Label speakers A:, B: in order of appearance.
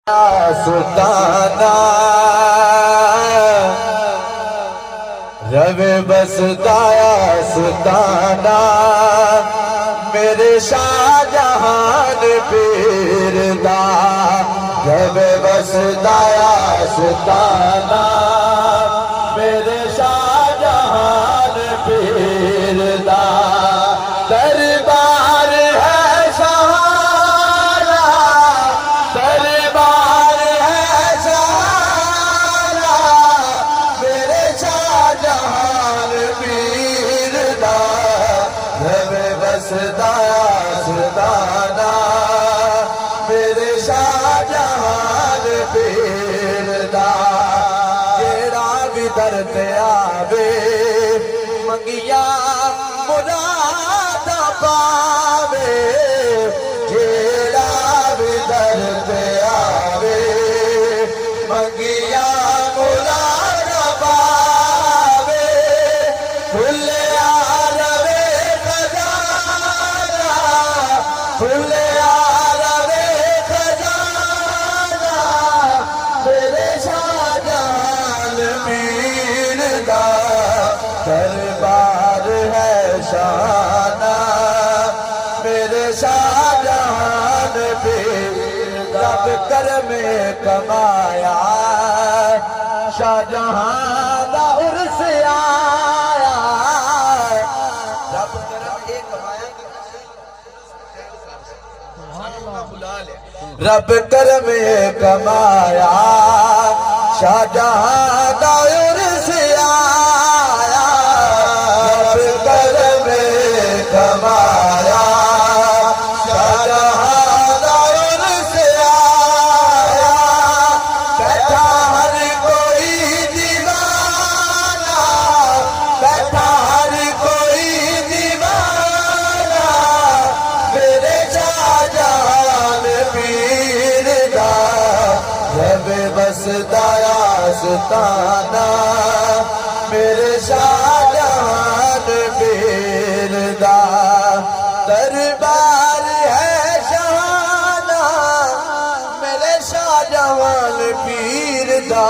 A: सुल्ताना रवे बसदाया सुल्ताना मेरे शाहजहान पीरदा रवे बसदाया सुल्ताना मेरे शाहजहान पीरदा दरबार है सहारा दरबार है सहारा मेरे शाहजहान पीरदा रवे बसदाया सुल्ताना मेरे शाहजहान पीरदा जेड़ा भी दर ते आवे मंगिया मुराद पावे जेड़ा भी दर पे आवे मंगिया मुराद पावे फुले आरवे खजाना फुले आरवे खजाना मेरे शाहजहान पीरदा दरबार है शाना मेरे शाहजहान पीरदा रब कर में कमाया शाहजहां दा उर्स आया रब करम एक कमाया रब कर में कमाया शाहजहां दा उर्स आया रब कर में कमाया शाहजहां दा उर्स आया बैठा हर कोई दीवाना बैठा हर कोई दीवाना मेरे शाहजहान पीरदा रवे बसदाया सुल्ताना मेरे शाहजहान पीरदा दरबार है शाना मेरे शाहजहान पीरदा